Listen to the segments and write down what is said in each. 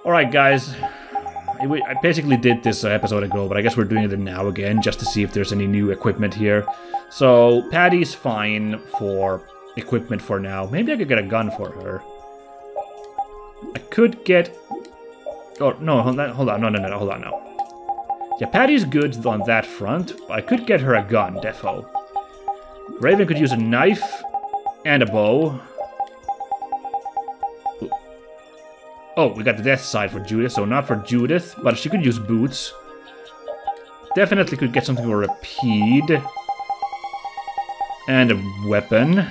Alright, guys. I basically did this episode ago, but I guess we're doing it now again, just to see if there's any new equipment here. So, Patty's fine for equipment for now. Maybe I could get a gun for her. I could get... Oh, no, hold on, no, hold on now. Yeah, Patty's good on that front. I could get her a gun, defo. Raven could use a knife and a bow. Oh, we got the death side for Judith, so not for Judith, but she could use boots. Definitely could get something for Rapide. And a weapon.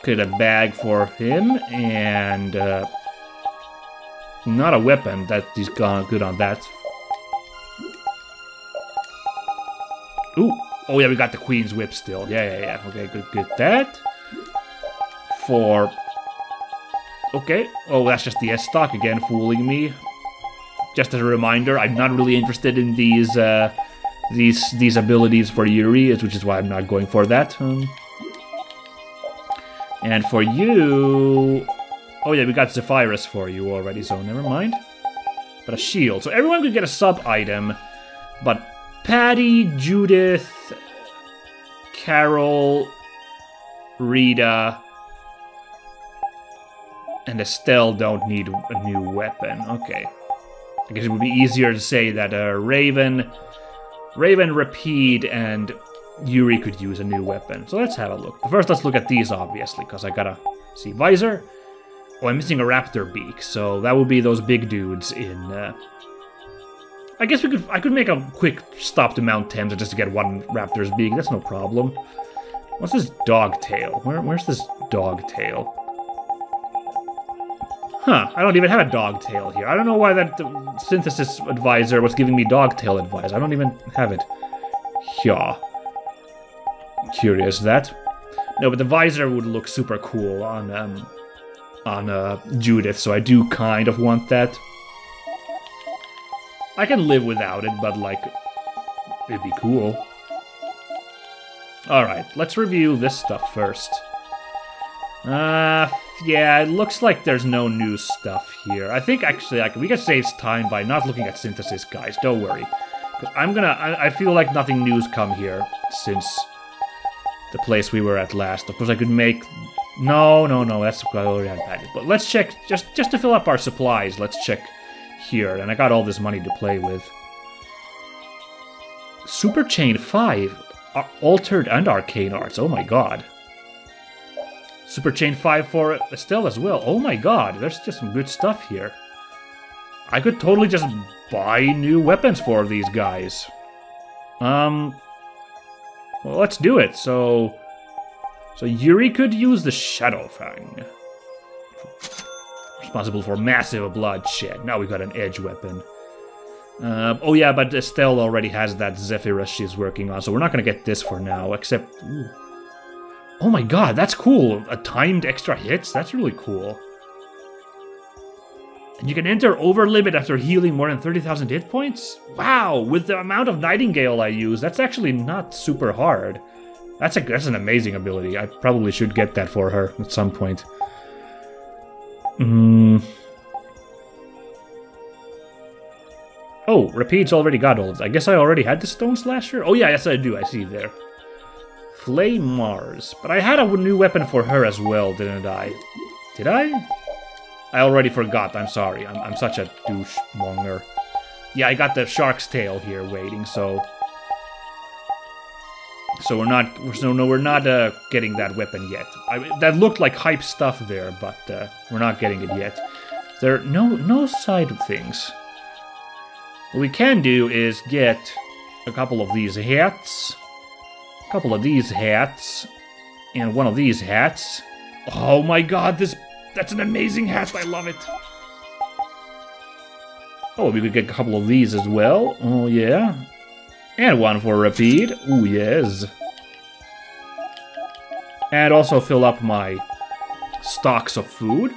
Get a bag for him, and not a weapon, that he's good on that. Ooh, oh yeah, we got the Queen's Whip still. Yeah. Okay, good. That. For... Okay. Oh, that's just the S-Stock again, fooling me. Just as a reminder, I'm not really interested in these abilities for Yuri, which is why I'm not going for that. And for you... Oh yeah, we got Zephyrus for you already, so never mind. But a shield. So everyone could get a sub-item, but Patty, Judith, Carol, Rita, and Estelle don't need a new weapon. Okay. I guess it would be easier to say that Raven, Rapide, and Yuri could use a new weapon. So let's have a look. But first, let's look at these, obviously, because I gotta see visor. Oh, I'm missing a raptor beak, so that would be those big dudes in... I guess I could make a quick stop to Mount Thames just to get one raptor's beak. That's no problem. What's this dog tail? Where's this dog tail? Huh, I don't even have a dog tail here. I don't know why that synthesis advisor was giving me dog tail advice. I don't even have it. Yeah. Curious that. No, but the visor would look super cool on Judith, so I do kind of want that. I can live without it, but, like, it'd be cool. Alright, let's review this stuff first. Yeah, it looks like there's no new stuff here. I think, actually, we can save time by not looking at synthesis, guys. Don't worry. I feel like nothing new's come here since the place we were at last. Of course, I could make... No, that's I already had it. But let's check, just to fill up our supplies, let's check here. And I got all this money to play with. Super Chain 5, Altered and Arcane Arts, oh my god. Super Chain 5 for Estelle as well, oh my god, there's just some good stuff here. I could totally just buy new weapons for these guys. Well, let's do it, So Yuri could use the Shadow Fang. Responsible for massive bloodshed. Now we got an edge weapon. Oh yeah, but Estelle already has that Zephyrus she's working on, so we're not going to get this for now, except... Ooh. Oh my god, that's cool! A timed extra hits? That's really cool. And you can enter over limit after healing more than 30,000 hit points? Wow, with the amount of Nightingale I use, that's actually not super hard. That's an amazing ability. I probably should get that for her at some point. Oh, Rapide's already got all of I guess I already had the Stone Slasher? Oh yeah, yes I do, I see there. Flame Mars. But I had a new weapon for her as well, didn't I? Did I? I already forgot, I'm sorry. I'm such a douche-monger. Yeah, I got the Shark's Tail here waiting, so we're not getting that weapon yet. That looked like hype stuff there, but we're not getting it yet. There are no side things. What we can do is get a couple of these hats, a couple of these hats, and one of these hats. Oh my god, that's an amazing hat, I love it. Oh, we could get a couple of these as well. Oh yeah. And one for Rapide. Ooh, yes. And also fill up my stocks of food.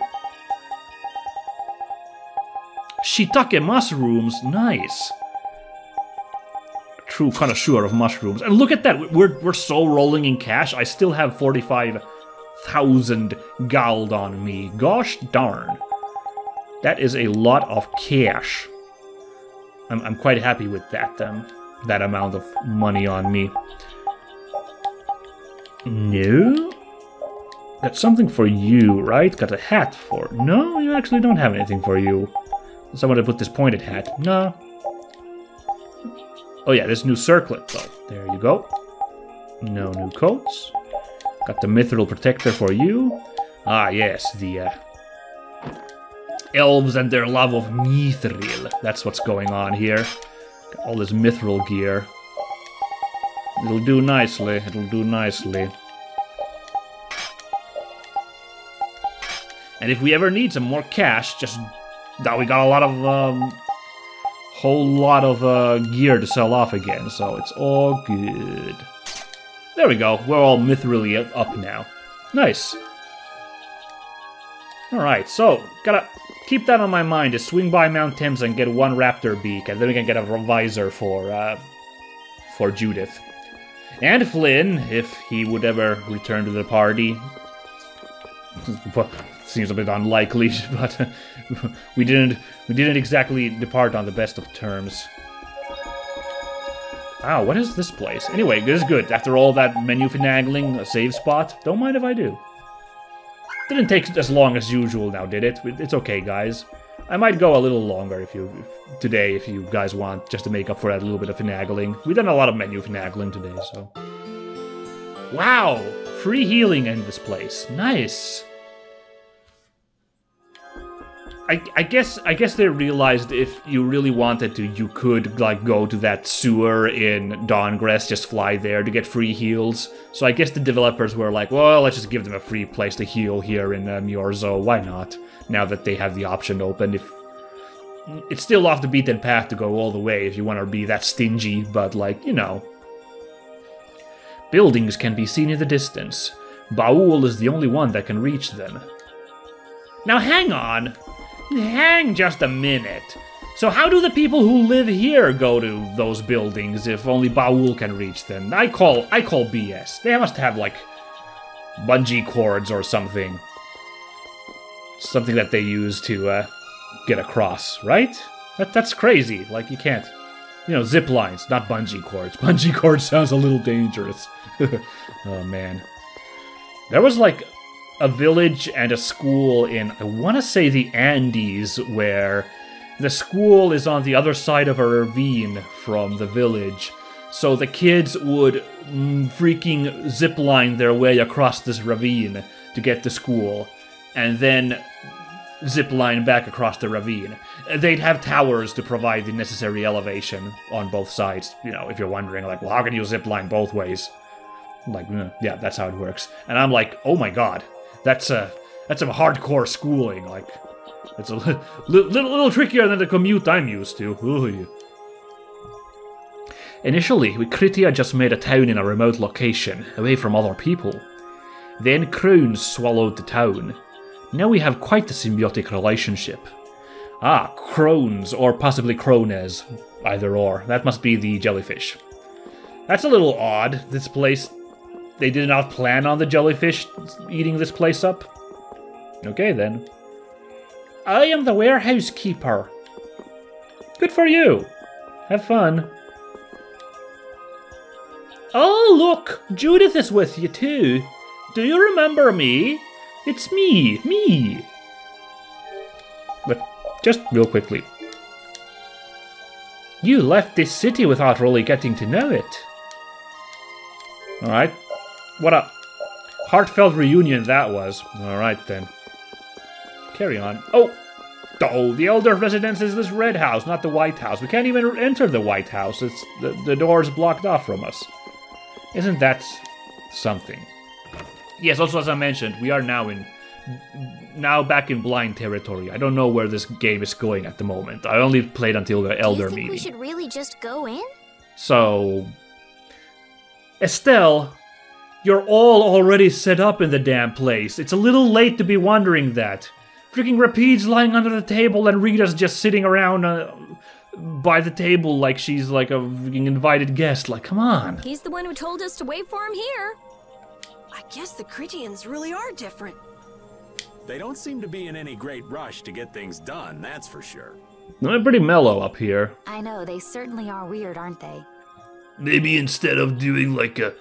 Shiitake mushrooms. Nice. True connoisseur of mushrooms. And look at that. We're so rolling in cash. I still have 45,000 gold on me. Gosh darn. That is a lot of cash. I'm quite happy with that amount of money on me. No? Got something for you, right? Got a hat for... No, you actually don't have anything for you. Someone to put this pointed hat. No. Oh yeah, this new circlet, though. There you go. No new coats. Got the mithril protector for you. Ah, yes, the elves and their love of mithril. That's what's going on here. Got all this mithril gear. It'll do nicely. It'll do nicely. And if we ever need some more cash, just... Now we got a lot of, whole lot of gear to sell off again, so it's all good. There we go. We're all mithrilly up now. Nice. Alright, so, gotta keep that on my mind to swing by Mount Thames and get one raptor beak, and then we can get a visor for Judith. And Flynn, if he would ever return to the party. Seems a bit unlikely, but we didn't exactly depart on the best of terms. Wow, what is this place? Anyway, this is good. After all that menu finagling, a save spot. Don't mind if I do. Didn't take as long as usual now, did it? It's okay, guys. I might go a little longer if you guys want, just to make up for that little bit of finagling. We've done a lot of menu finagling today, so. Wow! Free healing in this place. Nice. I guess they realized if you really wanted to, you could like go to that sewer in Dawngress, just fly there to get free heals. So I guess the developers were like, well, let's just give them a free place to heal here in Myorzo. Why not? Now that they have the option open. If it's still off the beaten path to go all the way if you want to be that stingy, but like, you know. Buildings can be seen in the distance. Baul is the only one that can reach them. Now hang on! Hang just a minute. So how do the people who live here go to those buildings if only Baul can reach them? I call BS. They must have like bungee cords or something. Something that they use to get across, right? That's crazy. Like you can't, you know, zip lines, not bungee cords. Bungee cords sounds a little dangerous. Oh man. There was like a village and a school in, I want to say the Andes, where the school is on the other side of a ravine from the village. So the kids would freaking zipline their way across this ravine to get to school, and then zipline back across the ravine. They'd have towers to provide the necessary elevation on both sides. You know, if you're wondering, like, well, how can you zipline both ways? Like, yeah, that's how it works. And I'm like, oh my god. That's some hardcore schooling, like, it's a little trickier than the commute I'm used to. Ooh. Initially, Kritia just made a town in a remote location, away from other people. Then crones swallowed the town. Now we have quite a symbiotic relationship. Ah, crones, or possibly crones, either or. That must be the jellyfish. That's a little odd, this place. They did not plan on the jellyfish eating this place up? Okay, then. I am the warehouse keeper. Good for you. Have fun. Oh, look! Judith is with you, too. Do you remember me? It's me. But just real quickly. You left this city without really getting to know it. Alright. What a heartfelt reunion that was. Alright then. Carry on. Oh! The elder residence is this red house, not the White House. We can't even enter the White House. It's the door's blocked off from us. Isn't that something? Yes, also as I mentioned, we are now back in blind territory. I don't know where this game is going at the moment. I only played until the elder meeting. Do you think we should really just go in? So... Estelle... You're all already set up in the damn place. It's a little late to be wondering that. Freaking Rapide's lying under the table and Rita's just sitting around by the table like she's like a freaking invited guest. Like, come on. He's the one who told us to wait for him here. I guess the Critians really are different. They don't seem to be in any great rush to get things done, that's for sure. They're pretty mellow up here. I know, they certainly are weird, aren't they? Maybe instead of doing like a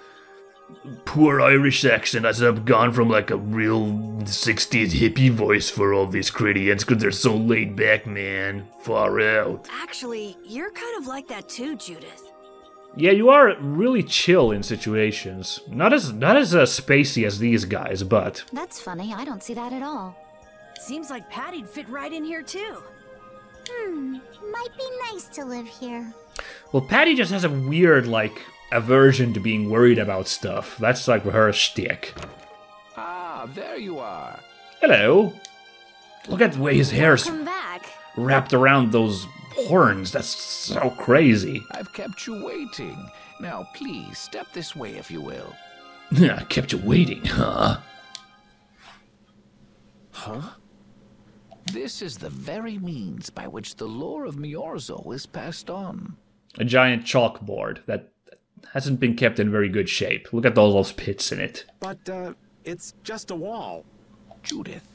poor Irish accent, I should have gone from like a real 60s hippie voice for all these Critians, because they're so laid back, man. Far out. Actually, you're kind of like that too, Judith. Yeah, you are really chill in situations. Not as spacey as these guys, but... That's funny, I don't see that at all. Seems like Patty'd fit right in here too. Might be nice to live here. Well, Patty just has a weird, like, aversion to being worried about stuff. That's like her shtick. Ah, there you are. Hello. Look at the way his hair's Come back. wrapped around those horns. That's so crazy. I've kept you waiting. Now, please, step this way if you will. I kept you waiting, huh? Huh? This is the very means by which the lore of Myorzo is passed on. A giant chalkboard that hasn't been kept in very good shape. Look at all those pits in it. But, it's just a wall. Judith,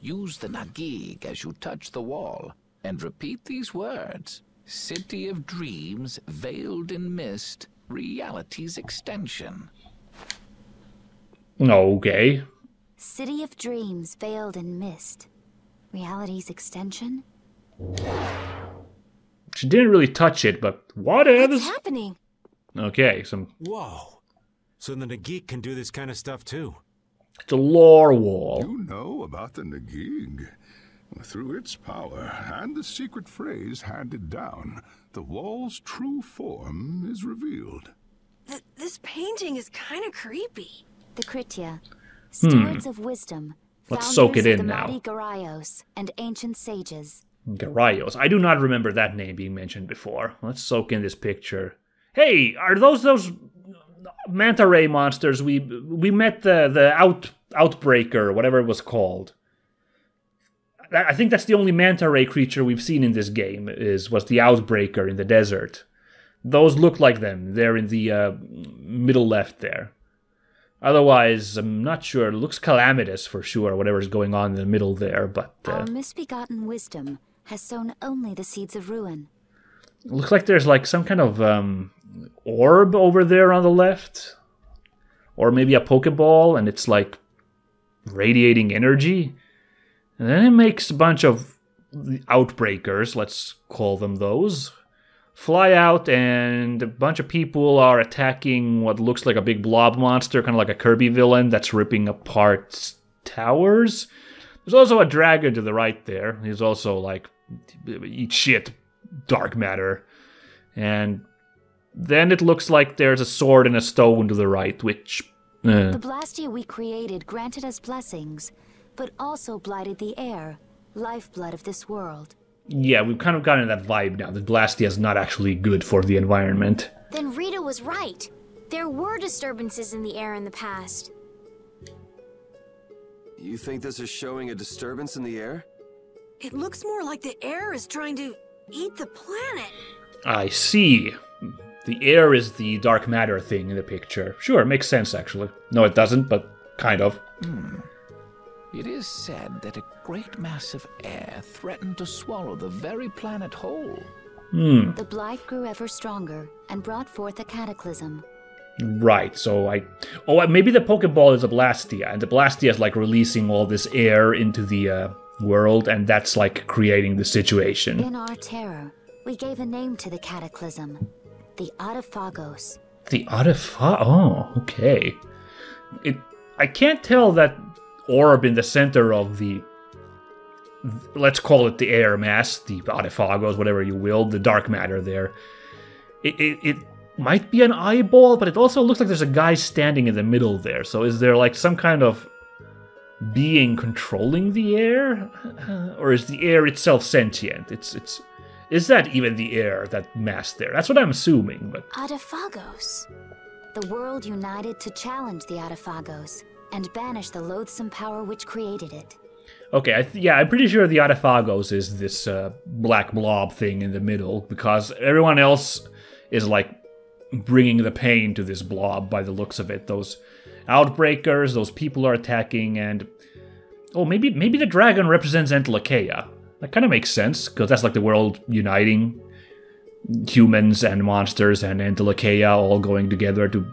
use the Nagig as you touch the wall, and repeat these words. City of dreams, veiled in mist, reality's extension. Okay. City of dreams veiled in mist. Reality's extension? She didn't really touch it, but whatever. What's happening? Okay, Whoa. So the Nagik can do this kind of stuff too. it's a lore wall. You know about the Nagig. Through its power and the secret phrase handed down, the wall's true form is revealed. This painting is kind of creepy. The Kritia, stewards of wisdom, Let's founders soak it of in the now. mighty Garaios, and ancient sages. Garaios. I do not remember that name being mentioned before. Let's soak in this picture. Hey, are those manta ray monsters? We met the outbreaker, whatever it was called. I think that's the only manta ray creature we've seen in this game. Was the outbreaker in the desert. Those look like them. They're in the middle left there. Otherwise, I'm not sure. It looks calamitous for sure, whatever's going on in the middle there, but... Our misbegotten wisdom has sown only the seeds of ruin. It looks like there's like some kind of orb over there on the left. Or maybe a Pokeball, and it's like radiating energy. And then it makes a bunch of outbreakers, let's call them those, fly out, and a bunch of people are attacking what looks like a big blob monster, kind of like a Kirby villain that's ripping apart towers. There's also a dragon to the right there. He's also like, eat shit, dark matter. And then it looks like there's a sword and a stone to the right, which... The blastia we created granted us blessings, but also blighted the air, lifeblood of this world. Yeah, we've kind of gotten that vibe now. The blastia is not actually good for the environment. Then Rita was right. There were disturbances in the air in the past. You think this is showing a disturbance in the air? It looks more like the air is trying to eat the planet. I see. The air is the dark matter thing in the picture. Sure, makes sense actually. No, it doesn't, but kind of. It is said that a great mass of air threatened to swallow the very planet whole. The blight grew ever stronger and brought forth a cataclysm. Right, so maybe the Pokeball is a Blastia, and the Blastia is like releasing all this air into the world, and that's like creating the situation. In our terror, we gave a name to the cataclysm, the Adephagos. The Adephagos? Oh, okay. I can't tell that orb in the center of the, let's call it the air mass, the Adephagos, whatever you will, the dark matter there. It might be an eyeball, but it also looks like there's a guy standing in the middle there. So is there like some kind of being controlling the air? Or is the air itself sentient? Is that even the air, that mass there? That's what I'm assuming, but... Adephagos. The world united to challenge the Adephagos and banish the loathsome power which created it. Okay, I'm pretty sure the Adephagos is this black blob thing in the middle, because everyone else is like bringing the pain to this blob by the looks of it. Those outbreakers, those people are attacking, and Oh, maybe the dragon represents Entelekea. That kind of makes sense, because that's like the world uniting humans and monsters and Entelekea all going together to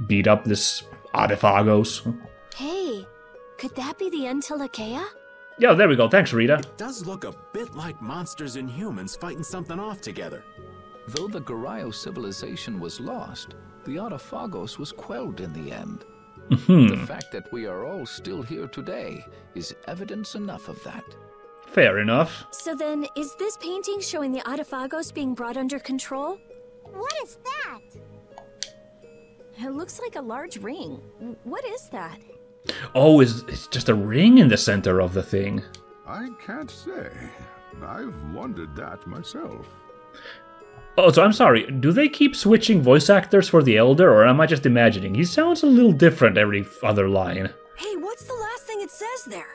beat up this Adephagos. Hey, could that be the Entelekea? Yeah, there we go. Thanks, Rita. It does look a bit like monsters and humans fighting something off together. Though the Garayo civilization was lost, the Adephagos was quelled in the end. The fact that we are all still here today is evidence enough of that. Fair enough. So then, is this painting showing the Adephagos being brought under control? What is that? It looks like a large ring. What is that? Oh, it's just a ring in the center of the thing. I can't say. I've wondered that myself. Oh, so I'm sorry. Do they keep switching voice actors for the Elder, or am I just imagining? He sounds a little different every other line. Hey, what's the last thing it says there?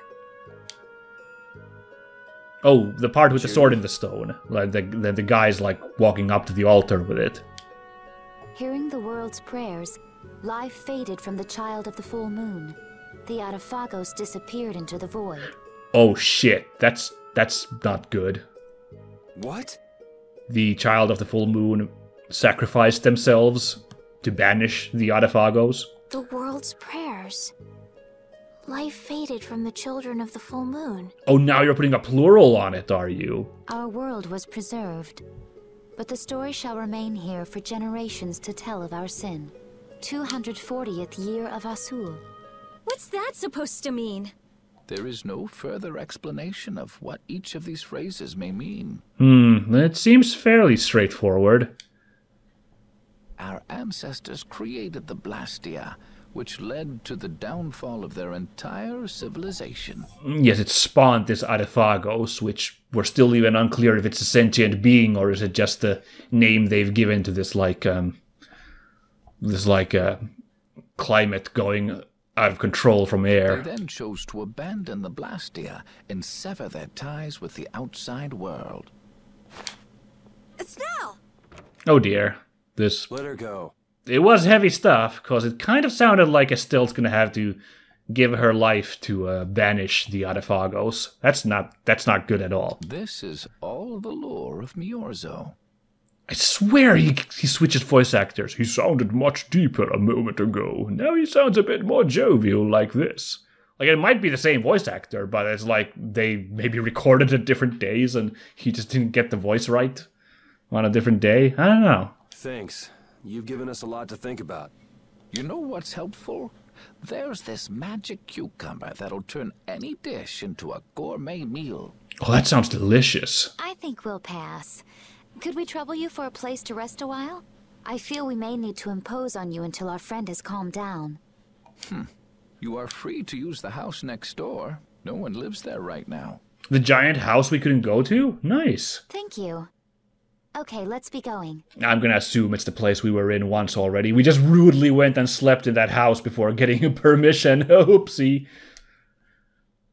Oh, the part with the sword in the stone. Like the guy's like walking up to the altar with it. Hearing the world's prayers, life faded from the child of the full moon. The Adephagos disappeared into the void. Oh shit, that's not good. What? The child of the full moon sacrificed themselves to banish the Adephagos. The world's prayers. Life faded from the children of the full moon. Oh, now you're putting a plural on it, are you? Our world was preserved, but the story shall remain here for generations to tell of our sin. 240th year of Asul. What's that supposed to mean? There is no further explanation of what each of these phrases may mean. It seems fairly straightforward. Our ancestors created the blastia, which led to the downfall of their entire civilization. Yes, it spawned this Adephagos, which we're still even unclear if it's a sentient being or is it just the name they've given to this climate going out of control from air. They then chose to abandon the blastia and sever their ties with the outside world. Estelle! Oh dear. This... Let her go. It was heavy stuff, because it kind of sounded like Estelle's gonna have to give her life to banish the Adephagos. That's not good at all. This is all the lore of Myorzo. I swear he switches voice actors. He sounded much deeper a moment ago. Now he sounds a bit more jovial like this. Like, it might be the same voice actor, but it's like they maybe recorded at different days and he just didn't get the voice right on a different day. I don't know. Thanks. You've given us a lot to think about. You know what's helpful? There's this magic cucumber that'll turn any dish into a gourmet meal. Oh, that sounds delicious. I think we'll pass. Could we trouble you for a place to rest a while? I feel we may need to impose on you until our friend has calmed down. You are free to use the house next door. No one lives there right now. The giant house we couldn't go to? Nice. Thank you. Okay, let's be going. I'm gonna assume it's the place we were in once already. We just rudely went and slept in that house before getting permission. Oopsie.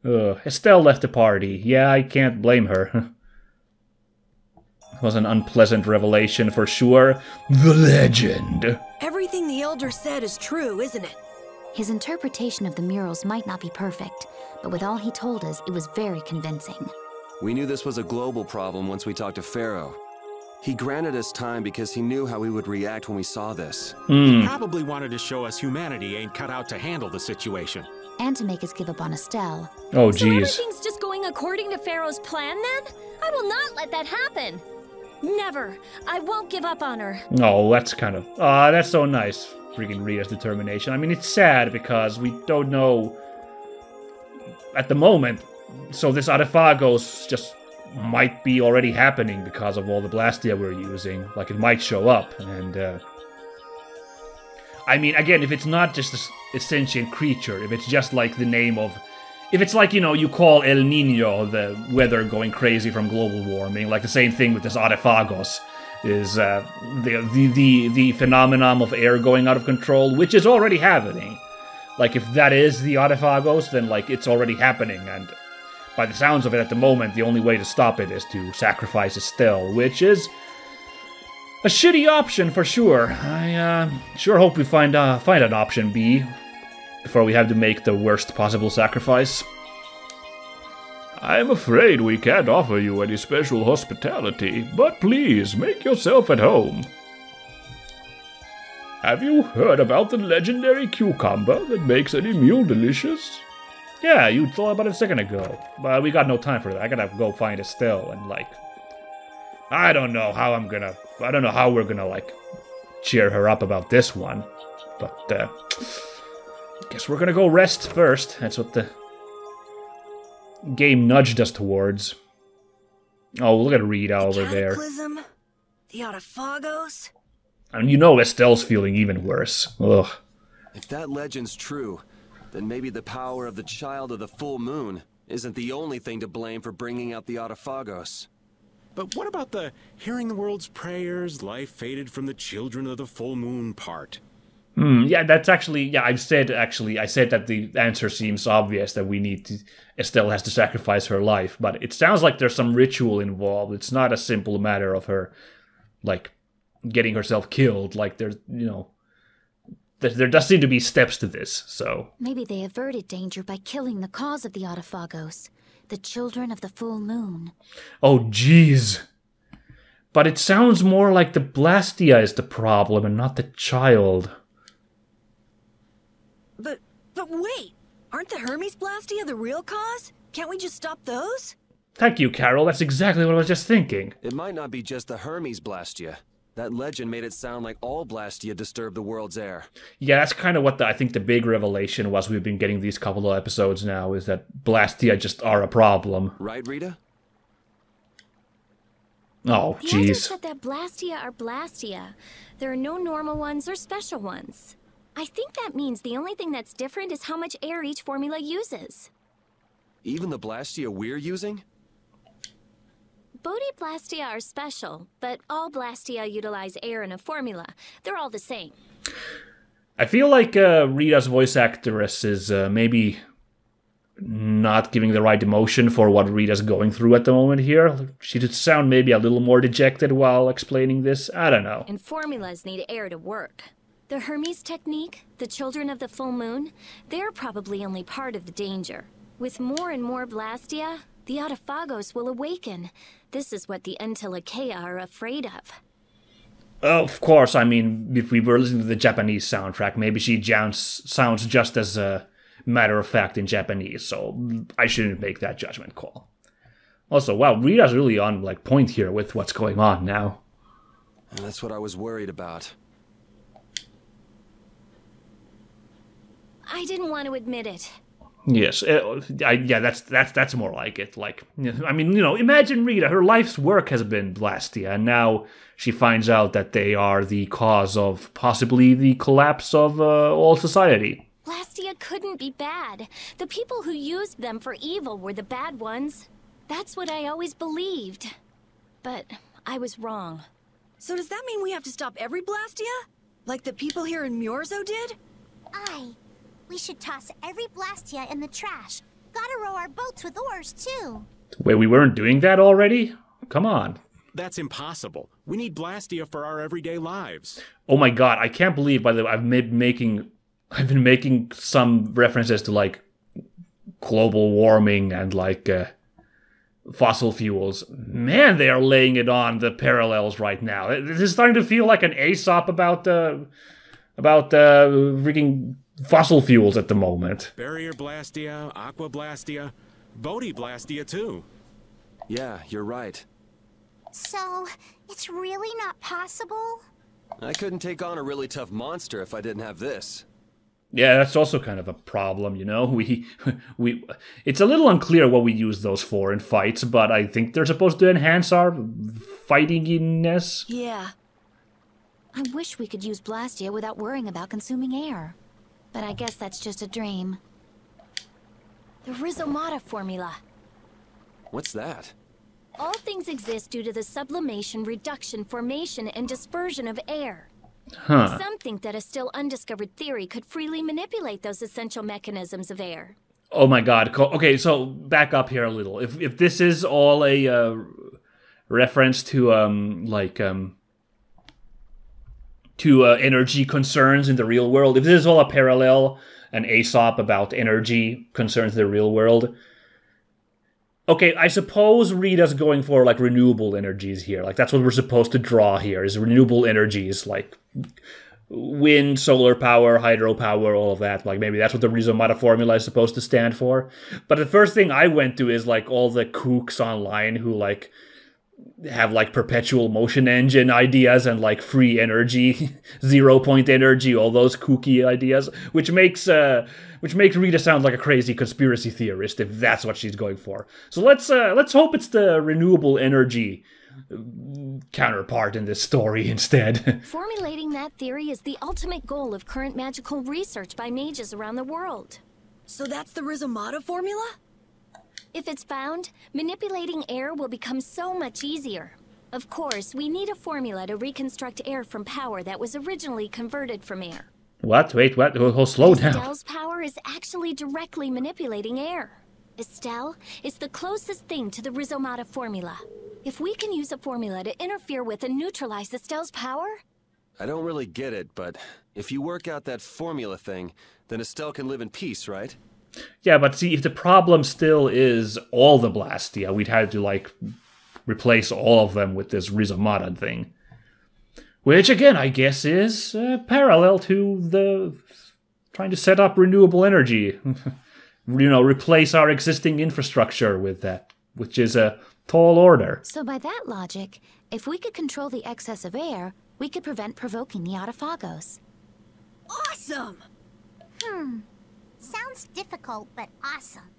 Estelle left the party. Yeah, I can't blame her. It was an unpleasant revelation for sure. The legend. Everything the Elder said is true, isn't it? His interpretation of the murals might not be perfect, but with all he told us, it was very convincing. We knew this was a global problem once we talked to Pharaoh. He granted us time because he knew how we would react when we saw this. He probably wanted to show us humanity ain't cut out to handle the situation. And to make us give up on Estelle. Oh, So jeez. everything's just going according to Pharaoh's plan then? I will not let that happen. Never. I won't give up on her. Oh, that's kind of... that's so nice. Freaking Rita's determination. I mean, it's sad because we don't know at the moment. So this Adephagos just might be already happening because of all the blastia we're using. Like, it might show up. And, I mean, again, if it's not just a sentient creature, if it's just like the name of... If it's like, you know, you call El Nino the weather going crazy from global warming, like the same thing with this Adephagos is the phenomenon of air going out of control, which is already happening. Like, if that is the Adephagos, then, like, it's already happening, and by the sounds of it at the moment, the only way to stop it is to sacrifice Estelle, which is a shitty option for sure. I sure hope we find an option B before we have to make the worst possible sacrifice. I'm afraid we can't offer you any special hospitality, but please make yourself at home. Have you heard about the legendary cucumber that makes any meal delicious? Yeah, you thought about it a second ago, but we got no time for that. I gotta go find Estelle and, like... I don't know how we're gonna, like, cheer her up about this one. But, guess we're gonna go rest first. That's what the game nudged us towards. Oh, look at Rita over there. Cataclysm? The Adephagos? And you know Estelle's feeling even worse. Ugh. If that legend's true, then maybe the power of the child of the full moon isn't the only thing to blame for bringing out the Adephagos. But what about the hearing the world's prayers, life faded from the children of the full moon part? Yeah, that's actually, yeah, I said that the answer seems obvious, that Estelle has to sacrifice her life, but it sounds like there's some ritual involved. It's not a simple matter of her, like, getting herself killed. Like, there's, you know, there does seem to be steps to this, so. Maybe they averted danger by killing the cause of the Adephagos, the children of the full moon. Oh, jeez. But it sounds more like the blastia is the problem and not the child. But wait! Aren't the Hermes blastia the real cause? Can't we just stop those? Thank you, Carol. That's exactly what I was just thinking. It might not be just the Hermes blastia. That legend made it sound like all blastia disturb the world's air. Yeah, that's kind of what I think the big revelation was. We've been getting these couple of episodes now, is that blastia just are a problem. Right, Rita? Oh, The Elder jeez. said that blastia are blastia. There are no normal ones or special ones. I think that means the only thing that's different is how much air each formula uses. Even the blastia we're using? Blastia are special, but all blastia utilize air in a formula. They're all the same. I feel like Rita's voice actress is maybe not giving the right emotion for what Rita's going through at the moment here. She did sound maybe a little more dejected while explaining this. I don't know. And formulas need air to work. The Hermes technique, the children of the full moon, they're probably only part of the danger. With more and more blastia, the Adephagos will awaken. This is what the Entelekea are afraid of. Of course, I mean, if we were listening to the Japanese soundtrack, maybe she sounds just as matter of fact in Japanese, so I shouldn't make that judgment call. Also, wow, Rita's really on like point here with what's going on now. And that's what I was worried about. I didn't want to admit it. Yes, yeah, that's more like it. Like, I mean, you know, imagine Rita. Her life's work has been blastia, and now she finds out that they are the cause of possibly the collapse of all society. Blastia couldn't be bad. The people who used them for evil were the bad ones. That's what I always believed. But I was wrong. So does that mean we have to stop every blastia? Like the people here in Myorzo did? Aye. We should toss every blastia in the trash. Gotta row our boats with oars, too. Wait, we weren't doing that already? Come on. That's impossible. We need blastia for our everyday lives. Oh my god, I can't believe, by the way, I've been making some references to, like, global warming and, like, fossil fuels. Man, they are laying it on the parallels right now. This is starting to feel like an Aesop about freaking fossil fuels at the moment. Barrier blastia, aqua blastia, Bodhi blastia too. Yeah, you're right. So, it's really not possible? I couldn't take on a really tough monster if I didn't have this. Yeah, that's also kind of a problem, you know? It's a little unclear what we use those for in fights, but I think they're supposed to enhance our fightinginess. Yeah. I wish we could use blastia without worrying about consuming air. But I guess that's just a dream. The Rhizomata formula. What's that? All things exist due to the sublimation, reduction, formation, and dispersion of air. Huh. Some think that a still undiscovered theory could freely manipulate those essential mechanisms of air. Oh my god. Okay, so back up here a little. If this is all a reference to energy concerns in the real world, if this is all a parallel, an Aesop about energy concerns in the real world, Okay, I suppose Rita's going for, like, renewable energies here. Like, that's what we're supposed to draw here, is renewable energies, like wind, solar power, hydropower, all of that. Like, maybe that's what the Rizomata formula is supposed to stand for. But the first thing I went to is, like, all the kooks online who, like, have, like, perpetual motion engine ideas and, like, free energy, 0-point energy, all those kooky ideas, which makes Rita sound like a crazy conspiracy theorist if that's what she's going for. So let's hope it's the renewable energy counterpart in this story instead. Formulating that theory is the ultimate goal of current magical research by mages around the world. So that's the Rizomata formula? If it's found, manipulating air will become so much easier. Of course, we need a formula to reconstruct air from power that was originally converted from air. What? Wait, what? Oh, slow down. Estelle's power is actually directly manipulating air. Estelle is the closest thing to the Rizomata formula. If we can use a formula to interfere with and neutralize Estelle's power... I don't really get it, but if you work out that formula thing, then Estelle can live in peace, right? Yeah, but see, if the problem still is all the Blastia, we'd have to, like, replace all of them with this Rizomata thing. Which, again, I guess is parallel to the trying to set up renewable energy. Replace our existing infrastructure with that, which is a tall order. So by that logic, if we could control the excess of air, we could prevent provoking the Adephagos. Awesome! Sounds difficult, but awesome.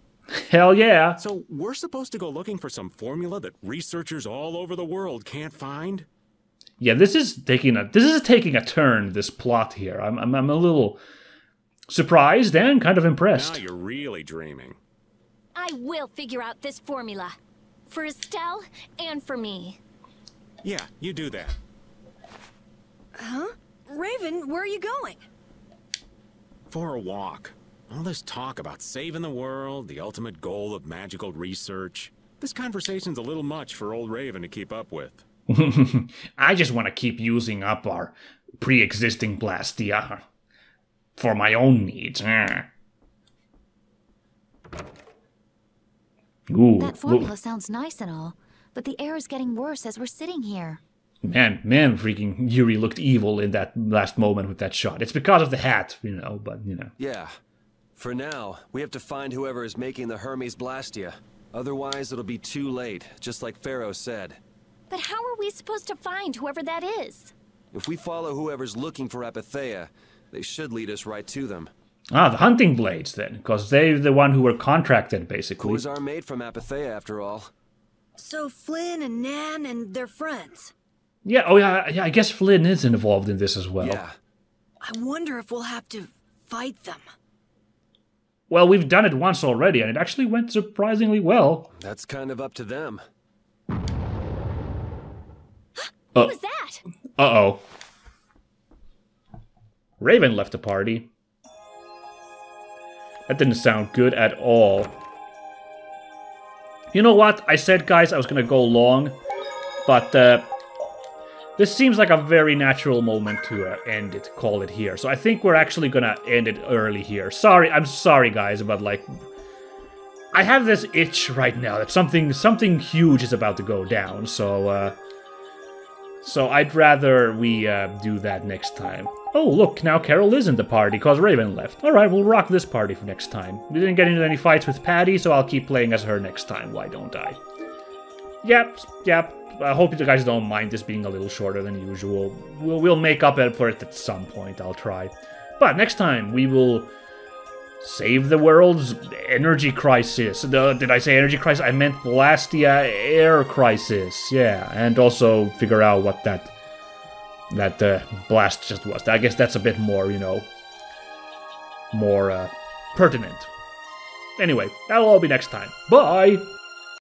Hell yeah! So we're supposed to go looking for some formula that researchers all over the world can't find? Yeah, this is taking a turn, this plot here. I'm a little surprised and kind of impressed. Now you're really dreaming. I will figure out this formula. For Estelle and for me. Yeah, you do that. Huh? Raven, where are you going? For a walk. All this talk about saving the world, the ultimate goal of magical research. This conversation's a little much for old Raven to keep up with. I just want to keep using up our pre-existing Blastia for my own needs. Ooh, That formula sounds nice and all, but the air is getting worse as we're sitting here. Man, freaking Yuri looked evil in that last moment with that shot. It's because of the hat, but. Yeah. For now, we have to find whoever is making the Hermes Blastia. Otherwise, it'll be too late, just like Pharaoh said. But how are we supposed to find whoever that is? If we follow whoever's looking for Apatheia, they should lead us right to them. Ah, the hunting blades, then, because they're the one who were contracted, basically. Cores are made from Apatheia, after all. So Flynn and Nan and their friends. Yeah, I guess Flynn is involved in this as well. Yeah. I wonder if we'll have to fight them. Well, we've done it once already, and it actually went surprisingly well. That's kind of up to them. What was that? Uh-oh. Raven left the party. That didn't sound good at all. You know what? I said, guys, I was going to go long, but this seems like a very natural moment to end it, call it here. So I think we're actually going to end it early here. I'm sorry, guys, but, like, I have this itch right now that something huge is about to go down, so I'd rather we do that next time. Oh, look, now Carol is in the party, because Raven left. Alright, we'll rock this party for next time. We didn't get into any fights with Patty, so I'll keep playing as her next time, why don't I? Yep. I hope you guys don't mind this being a little shorter than usual. We'll make up for it at some point, I'll try. But next time, we will save the world's energy crisis. Did I say energy crisis? I meant Blastia air crisis. Yeah, and also figure out what that blast just was. I guess that's a bit more, more pertinent. Anyway, that'll all be next time. Bye!